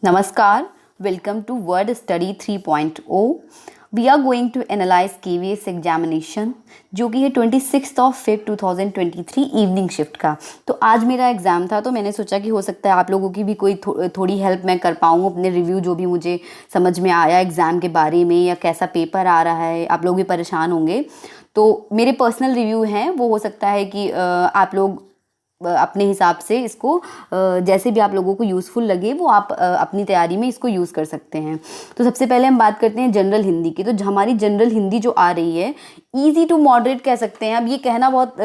Namaskar, welcome to Word Study 3.0. We are going to analyze KVS examination जो कि है 26 of Feb 2023 evening shift का। तो आज मेरा एग्ज़ाम था तो मैंने सोचा कि हो सकता है आप लोगों की भी कोई थोड़ी हेल्प मैं कर पाऊँ अपने रिव्यू जो भी मुझे समझ में आया एग्ज़ाम के बारे में या कैसा पेपर आ रहा है। आप लोग भी परेशान होंगे तो मेरे पर्सनल रिव्यू हैं, वो हो सकता है कि आप लोग अपने हिसाब से इसको जैसे भी आप लोगों को यूज़फुल लगे वो आप अपनी तैयारी में इसको यूज़ कर सकते हैं। तो सबसे पहले हम बात करते हैं जनरल हिंदी की। तो हमारी जनरल हिंदी जो आ रही है ईजी टू मॉडरेट कह सकते हैं। अब ये कहना बहुत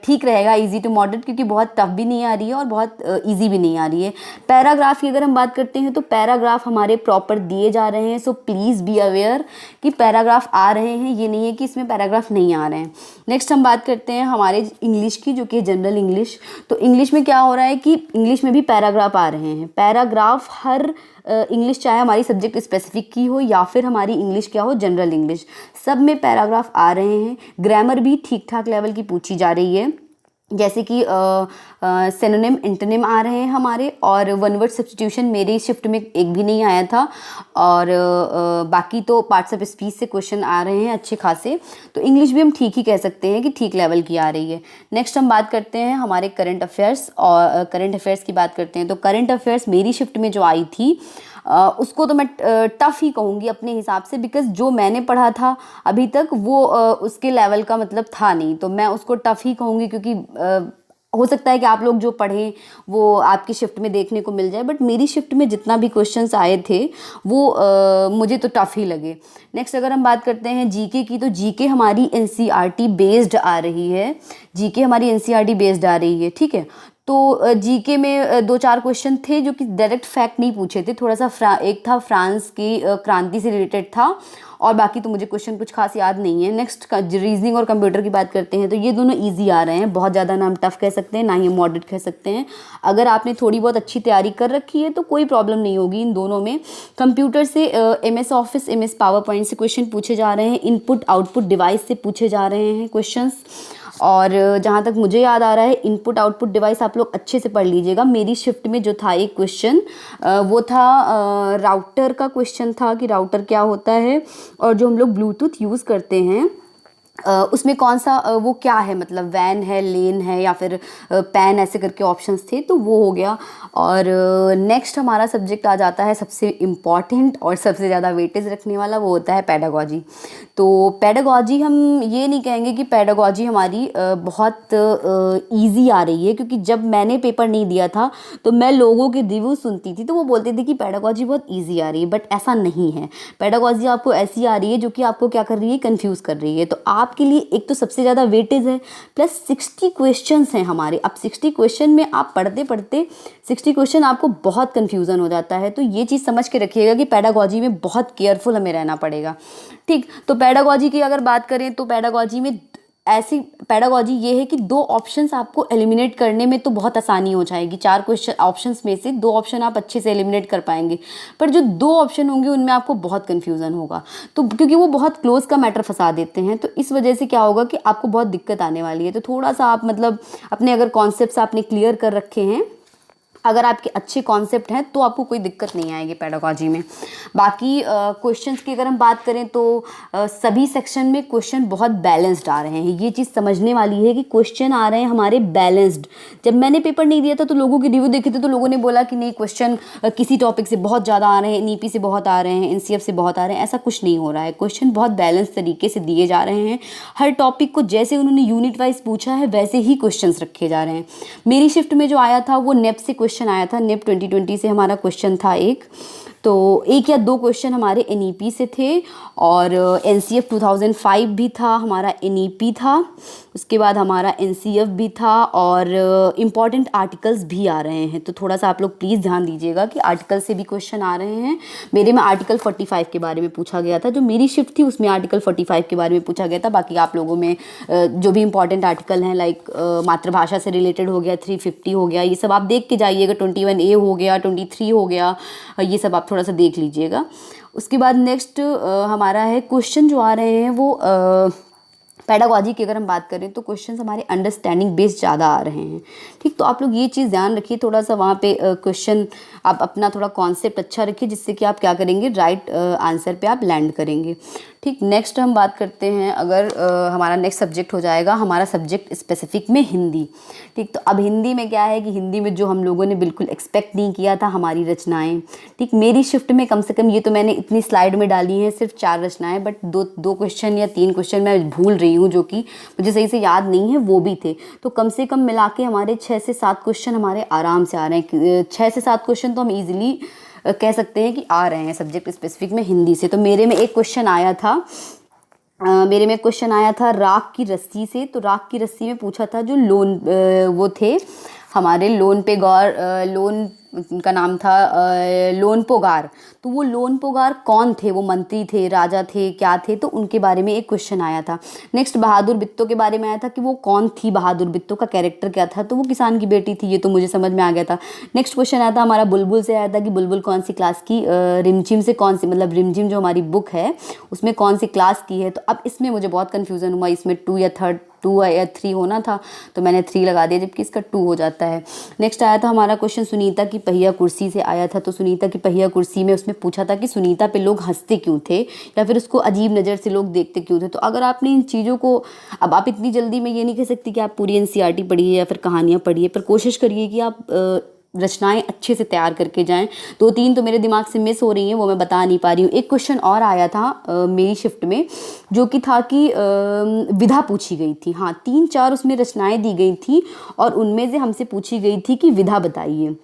ठीक रहेगा ईजी टू मॉडरेट, क्योंकि बहुत टफ भी नहीं आ रही है और बहुत ईजी भी नहीं आ रही है। पैराग्राफ की अगर हम बात करते हैं तो पैराग्राफ हमारे प्रॉपर दिए जा रहे हैं, सो प्लीज़ बी अवेयर कि पैराग्राफ आ रहे हैं, ये नहीं है कि इसमें पैराग्राफ नहीं आ रहे हैं। नेक्स्ट हम बात करते हैं हमारे इंग्लिश की, जो कि जनरल इंग्लिश। तो इंग्लिश में क्या हो रहा है कि इंग्लिश में भी पैराग्राफ आ रहे हैं। पैराग्राफ हर इंग्लिश चाहे हमारी सब्जेक्ट स्पेसिफिक की हो या फिर हमारी इंग्लिश क्या हो जनरल इंग्लिश, सब में पैराग्राफ आ रहे हैं। ग्रामर भी ठीक ठाक लेवल की पूछी जा रही है, जैसे कि सिनोनिम इंटोनिम आ रहे हैं हमारे, और वन वर्ड सब्स्टिट्यूशन मेरी शिफ्ट में एक भी नहीं आया था। और बाकी तो पार्ट्स ऑफ स्पीच से क्वेश्चन आ रहे हैं अच्छे खासे। तो इंग्लिश भी हम ठीक ही कह सकते हैं कि ठीक लेवल की आ रही है। नेक्स्ट हम बात करते हैं हमारे करंट अफेयर्स, और करंट अफेयर्स की बात करते हैं तो करंट अफेयर्स मेरी शिफ्ट में जो आई थी उसको तो मैं टफ़ ही कहूँगी अपने हिसाब से, बिकॉज़ जो मैंने पढ़ा था अभी तक वो उसके लेवल का मतलब था नहीं, तो मैं उसको टफ़ ही कहूँगी। क्योंकि हो सकता है कि आप लोग जो पढ़ें वो आपकी शिफ्ट में देखने को मिल जाए, बट मेरी शिफ्ट में जितना भी क्वेश्चंस आए थे वो मुझे तो टफ़ ही लगे। नेक्स्ट अगर हम बात करते हैं जीके की, तो जीके हमारी एनसीईआरटी बेस्ड आ रही है। जीके हमारी एनसीईआरटी बेस्ड आ रही है, ठीक है। तो जीके में दो चार क्वेश्चन थे जो कि डायरेक्ट फैक्ट नहीं पूछे थे, थोड़ा सा एक था फ्रांस की क्रांति से रिलेटेड था, और बाकी तो मुझे क्वेश्चन कुछ खास याद नहीं है। नेक्स्ट रीजनिंग और कंप्यूटर की बात करते हैं तो ये दोनों इजी आ रहे हैं, बहुत ज़्यादा ना हम टफ कह सकते हैं ना ही हम मॉडरेट कह सकते हैं। अगर आपने थोड़ी बहुत अच्छी तैयारी कर रखी है तो कोई प्रॉब्लम नहीं होगी इन दोनों में। कंप्यूटर से MS office MS power point से क्वेश्चन पूछे जा रहे हैं, इनपुट आउटपुट डिवाइस से पूछे जा रहे हैं क्वेश्चंस। और जहाँ तक मुझे याद आ रहा है इनपुट आउटपुट डिवाइस आप लोग अच्छे से पढ़ लीजिएगा। मेरी शिफ्ट में जो था एक क्वेश्चन वो था राउटर का क्वेश्चन था कि राउटर क्या होता है, और जो हम लोग ब्लूटूथ यूज़ करते हैं उसमें कौन सा वो क्या है, मतलब वैन है, लेन है या फिर पैन, ऐसे करके ऑप्शंस थे, तो वो हो गया। और नेक्स्ट हमारा सब्जेक्ट आ जाता है सबसे इम्पॉर्टेंट और सबसे ज़्यादा वेटेज रखने वाला, वो होता है पेडागॉजी। तो पेडागॉजी हम ये नहीं कहेंगे कि पेडागॉजी हमारी बहुत ईजी आ रही है, क्योंकि जब मैंने पेपर नहीं दिया था तो मैं लोगों के रिव्यू सुनती थी तो वो बोलते थे कि पेडागॉजी बहुत ईजी आ रही है, बट ऐसा नहीं है। पेडागॉजी आपको ऐसी आ रही है जो कि आपको क्या कर रही है, कन्फ्यूज़ कर रही है। तो आपके लिए एक तो सबसे ज़्यादा वेटेज है, प्लस 60 क्वेश्चंस हैं हमारे। अब 60 क्वेश्चन में आप पढ़ते पढ़ते 60 क्वेश्चन आपको बहुत कन्फ्यूज़न हो जाता है, तो ये चीज़ समझ के रखिएगा कि पेडागॉजी में बहुत केयरफुल हमें रहना पड़ेगा, ठीक। तो पेडागॉजी की अगर बात करें तो पेडागॉजी में ऐसी पेडागॉजी ये है कि दो ऑप्शंस आपको एलिमिनेट करने में तो बहुत आसानी हो जाएगी। 4 क्वेश्चन ऑप्शंस में से 2 ऑप्शन आप अच्छे से एलिमिनेट कर पाएंगे, पर जो 2 ऑप्शन होंगे उनमें आपको बहुत कन्फ्यूज़न होगा, तो क्योंकि वो बहुत क्लोज का मैटर फंसा देते हैं, तो इस वजह से क्या होगा कि आपको बहुत दिक्कत आने वाली है। तो थोड़ा सा आप मतलब अपने अगर कॉन्सेप्ट्स आपने क्लियर कर रखे हैं, अगर आपके अच्छे कॉन्सेप्ट हैं तो आपको कोई दिक्कत नहीं आएगी पेडागॉजी में। बाकी क्वेश्चंस की अगर हम बात करें तो सभी सेक्शन में क्वेश्चन बहुत बैलेंस्ड आ रहे हैं। ये चीज़ समझने वाली है कि क्वेश्चन आ रहे हैं हमारे बैलेंस्ड। जब मैंने पेपर नहीं दिया था तो लोगों के रिव्यू देखे थे तो लोगों ने बोला कि नहीं क्वेश्चन किसी टॉपिक से बहुत ज़्यादा आ रहे हैं, एनईपी से बहुत आ रहे हैं, एनसीएफ से बहुत आ रहे हैं। ऐसा कुछ नहीं हो रहा है, क्वेश्चन बहुत बैलेंस तरीके से दिए जा रहे हैं। हर टॉपिक को जैसे उन्होंने यूनिट वाइज पूछा है वैसे ही क्वेश्चन रखे जा रहे हैं। मेरी शिफ्ट में जो आया था वो नेप से क्वेश्चन आया था, नेप 2020 से हमारा क्वेश्चन था एक, तो 1 या 2 क्वेश्चन हमारे एनईपी से थे, और एनसीएफ 2005 भी था हमारा, एनईपी था, उसके बाद हमारा एनसीएफ भी था, और इम्पॉर्टेंट आर्टिकल्स भी आ रहे हैं। तो थोड़ा सा आप लोग प्लीज़ ध्यान दीजिएगा कि आर्टिकल से भी क्वेश्चन आ रहे हैं। मेरे में आर्टिकल 45 के बारे में पूछा गया था, जो मेरी शिफ्ट थी उसमें आर्टिकल 45 के बारे में पूछा गया था। बाकी आप लोगों में जो भी इंपॉर्टेंट आर्टिकल हैं लाइक मातृभाषा से रिलेटेड हो गया, 350 हो गया, ये सब आप देख के जाइएगा, 21A हो गया, 23 हो गया, ये सब आप थोड़ा सा देख लीजिएगा। उसके बाद नेक्स्ट हमारा है क्वेश्चन जो आ रहे हैं वो पेडागॉजी की अगर हम बात करें तो क्वेश्चंस हमारे अंडरस्टैंडिंग बेस्ड ज़्यादा आ रहे हैं। ठीक, तो आप लोग ये चीज़ ध्यान रखिए, थोड़ा सा वहाँ पे क्वेश्चन आप अपना थोड़ा कॉन्सेप्ट अच्छा रखिए, जिससे कि आप क्या करेंगे, राइट आंसर पे आप लैंड करेंगे। ठीक, नेक्स्ट हम बात करते हैं, अगर हमारा नेक्स्ट सब्जेक्ट हो जाएगा हमारा सब्जेक्ट स्पेसिफिक में हिंदी। ठीक, तो अब हिंदी में क्या है कि हिंदी में जो हम लोगों ने बिल्कुल एक्सपेक्ट नहीं किया था, हमारी रचनाएं। ठीक, मेरी शिफ्ट में कम से कम, ये तो मैंने इतनी स्लाइड में डाली हैं सिर्फ 4 रचनाएं, बट दो क्वेश्चन या 3 क्वेश्चन मैं भूल रही हूँ जो कि मुझे सही से याद नहीं है, वो भी थे। तो कम से कम मिला के हमारे 6 से 7 क्वेश्चन हमारे आराम से आ रहे हैं। 6 से 7 क्वेश्चन तो हम ईजिली कह सकते हैं कि आ रहे हैं सब्जेक्ट स्पेसिफिक में हिंदी से। तो मेरे में एक क्वेश्चन आया था, राख की रस्सी से। तो राख की रस्सी में पूछा था जो लोन वो थे हमारे लोन पे गौर, लोन उनका नाम था लोनपोगार। तो वो लोनपोगार कौन थे, वो मंत्री थे, राजा थे, क्या थे, तो उनके बारे में एक क्वेश्चन आया था। नेक्स्ट बहादुर बित्तो के बारे में आया था कि वो कौन थी, बहादुर बित्तो का कैरेक्टर क्या था, तो वो किसान की बेटी थी, ये तो मुझे समझ में आ गया था। नेक्स्ट क्वेश्चन आया था हमारा बुलबुल से, आया था कि बुलबुल कौन सी क्लास की, रिमझिम से कौन सी, मतलब रिमझिम जो हमारी बुक है उसमें कौन सी क्लास की है। तो अब इसमें मुझे बहुत कन्फ्यूज़न हुआ, इसमें 2 या 3 होना था, तो मैंने 3 लगा दिया, जबकि इसका 2 हो जाता है। नेक्स्ट आया था हमारा क्वेश्चन सुनीता की पहिया कुर्सी से आया था। तो सुनीता की पहिया कुर्सी में उसमें पूछा था कि सुनीता पे लोग हंसते क्यों थे, या फिर उसको अजीब नज़र से लोग देखते क्यों थे। तो अगर आपने इन चीज़ों को, अब आप इतनी जल्दी में ये नहीं कह सकती कि आप पूरी एनसीईआरटी पढ़िए या फिर कहानियाँ पढ़िए, पर कोशिश करिए कि आप रचनाएं अच्छे से तैयार करके जाएं। 2-3 तो मेरे दिमाग से मिस हो रही हैं, वो मैं बता नहीं पा रही हूँ। एक क्वेश्चन और आया था मेरी शिफ्ट में, जो कि था कि विधा पूछी गई थी। हाँ, 3-4 उसमें रचनाएं दी गई थी और उनमें से हमसे पूछी गई थी कि विधा बताइए।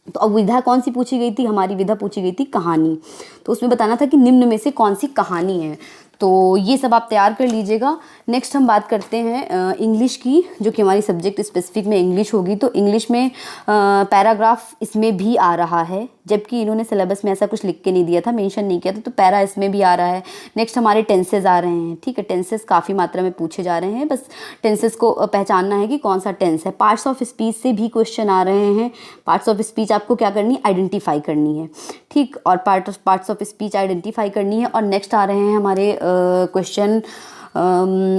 तो अब विधा कौन सी पूछी गई थी, हमारी विधा पूछी गई थी कहानी। तो उसमें बताना था कि निम्न में से कौन सी कहानी है। तो ये सब आप तैयार कर लीजिएगा। नेक्स्ट हम बात करते हैं इंग्लिश की, जो कि हमारी सब्जेक्ट स्पेसिफिक में इंग्लिश होगी। तो इंग्लिश में पैराग्राफ इसमें भी आ रहा है, जबकि इन्होंने सिलेबस में ऐसा कुछ लिख के नहीं दिया था, मेंशन नहीं किया था, तो पैरा इसमें भी आ रहा है। नेक्स्ट हमारे टेंसेज आ रहे हैं। ठीक है, टेंसेज काफ़ी मात्रा में पूछे जा रहे हैं, बस टेंसेज को पहचानना है कि कौन सा टेंस है। पार्ट्स ऑफ स्पीच से भी क्वेश्चन आ रहे हैं। पार्ट्स ऑफ स्पीच आपको क्या करनी है, आइडेंटिफाई करनी है। ठीक, और पार्ट्स ऑफ स्पीच आइडेंटिफाई करनी है। और नेक्स्ट आ रहे हैं हमारे क्वेश्चन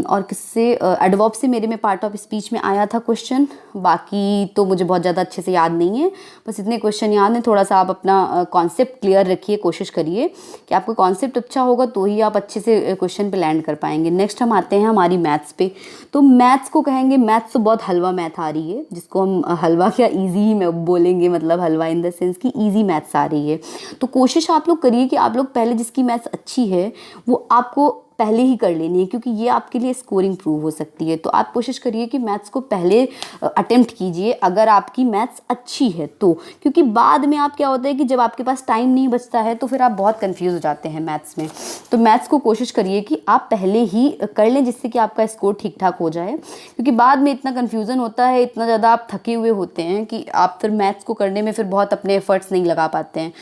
और किससे, एडवर्ब से मेरे में पार्ट ऑफ स्पीच में आया था क्वेश्चन। बाकी तो मुझे बहुत ज़्यादा अच्छे से याद नहीं है, बस इतने क्वेश्चन याद हैं। थोड़ा सा आप अपना कॉन्सेप्ट क्लियर रखिए, कोशिश करिए कि आपका कॉन्सेप्ट अच्छा होगा तो ही आप अच्छे से क्वेश्चन पे लैंड कर पाएंगे। नेक्स्ट हम आते हैं हमारी मैथ्स पे। तो मैथ्स को कहेंगे, मैथ्स तो बहुत हलवा मैथ आ रही है, जिसको हम हलवा क्या, ईजी ही में बोलेंगे, मतलब हलवा इन द सेंस कि ईजी मैथ्स आ रही है। तो कोशिश आप लोग करिए कि आप लोग पहले जिसकी मैथ्स अच्छी है वो आपको पहले ही कर लेनी है, क्योंकि ये आपके लिए स्कोरिंग प्रूव हो सकती है। तो आप कोशिश करिए कि मैथ्स को पहले अटेम्प्ट कीजिए अगर आपकी मैथ्स अच्छी है तो, क्योंकि बाद में आप क्या होता है कि जब आपके पास टाइम नहीं बचता है तो फिर आप बहुत कंफ्यूज हो जाते हैं मैथ्स में। तो मैथ्स को कोशिश करिए कि आप पहले ही कर लें, जिससे कि आपका स्कोर ठीक ठाक हो जाए, क्योंकि बाद में इतना कन्फ्यूज़न होता है, इतना ज़्यादा आप थके हुए होते हैं कि आप फिर मैथ्स को करने में फिर बहुत अपने एफर्ट्स नहीं लगा पाते हैं।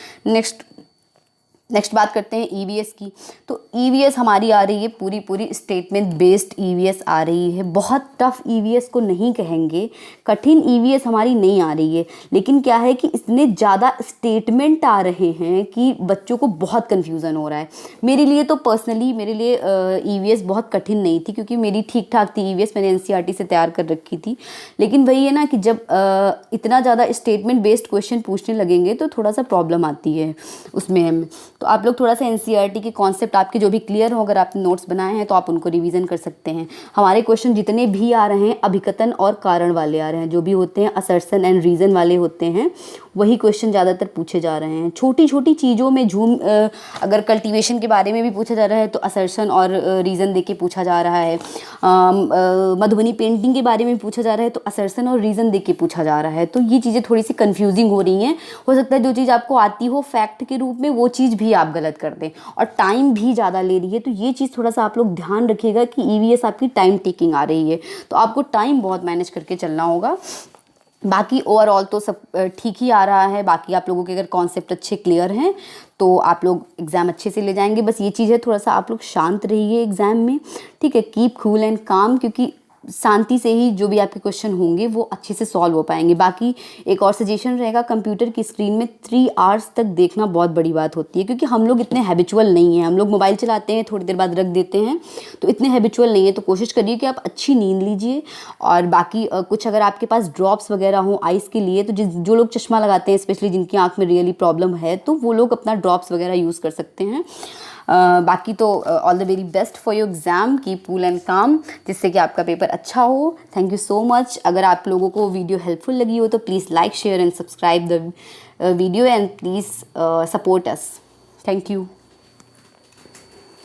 नेक्स्ट बात करते हैं ईवीएस की। तो ईवीएस हमारी आ रही है पूरी स्टेटमेंट बेस्ड ईवीएस आ रही है। बहुत टफ ईवीएस को नहीं कहेंगे, कठिन ईवीएस हमारी नहीं आ रही है, लेकिन क्या है कि इतने ज़्यादा स्टेटमेंट आ रहे हैं कि बच्चों को बहुत कन्फ्यूज़न हो रहा है। मेरे लिए तो पर्सनली मेरे लिए ईवीएस बहुत कठिन नहीं थी, क्योंकि मेरी ठीक ठाक थी ईवीएस, मैंने एनसीईआरटी से तैयार कर रखी थी। लेकिन वही है ना कि जब इतना ज़्यादा स्टेटमेंट बेस्ड क्वेश्चन पूछने लगेंगे तो थोड़ा सा प्रॉब्लम आती है उसमें हमें। तो आप लोग थोड़ा सा एनसीईआरटी के कॉन्सेप्ट आपके जो भी क्लियर हो, अगर आपने नोट्स बनाए हैं तो आप उनको रिवीजन कर सकते हैं। हमारे क्वेश्चन जितने भी आ रहे हैं अभिकथन और कारण वाले आ रहे हैं, जो भी होते हैं असर्शन एंड रीज़न वाले होते हैं, वही क्वेश्चन ज़्यादातर पूछे जा रहे हैं। छोटी छोटी चीज़ों में अगर कल्टीवेशन के बारे में भी पूछा जा रहा है तो असर्शन और रीज़न दे के पूछा जा रहा है। मधुबनी पेंटिंग के बारे में पूछा जा रहा है तो असर्शन और रीज़न दे के पूछा जा रहा है। तो ये चीज़ें थोड़ी सी कन्फ्यूजिंग हो रही हैं। हो सकता है जो चीज़ आपको आती हो फैक्ट के रूप में, वो चीज़ भी आप गलत कर दें, और टाइम भी ज़्यादा ले रही है। तो ये चीज़ थोड़ा सा आप लोग ध्यान रखिएगा कि ईवीएस आपकी टाइम टेकिंग आ रही है, तो आपको टाइम बहुत मैनेज करके चलना होगा। बाकी ओवरऑल तो सब ठीक ही आ रहा है। बाकी आप लोगों के अगर कॉन्सेप्ट अच्छे क्लियर हैं तो आप लोग एग्ज़ाम अच्छे से ले जाएंगे। बस ये चीज़ है, थोड़ा सा आप लोग शांत रहिए एग्ज़ाम में, ठीक है। कीप कूल एंड काम, क्योंकि शांति से ही जो भी आपके क्वेश्चन होंगे वो अच्छे से सॉल्व हो पाएंगे। बाकी एक और सजेशन रहेगा, कंप्यूटर की स्क्रीन में 3 आवर्स तक देखना बहुत बड़ी बात होती है, क्योंकि हम लोग इतने हैबिचुअल नहीं हैं। हम लोग मोबाइल चलाते हैं, थोड़ी देर बाद रख देते हैं, तो इतने हैबिचुअल नहीं है। तो कोशिश करिए कि आप अच्छी नींद लीजिए। और बाकी कुछ अगर आपके पास ड्रॉप्स वगैरह हो आइज़ के लिए, तो जो लोग चश्मा लगाते हैं, स्पेशली जिनकी आँख में रियली प्रॉब्लम है, तो वो लोग अपना ड्रॉप्स वगैरह यूज़ कर सकते हैं। बाकी तो all the very best for your exam, keep cool and काम, जिससे कि आपका पेपर अच्छा हो। Thank you so much. अगर आप लोगों को वीडियो हेल्पफुल लगी हो तो please like, share and subscribe the video and please support us. Thank you.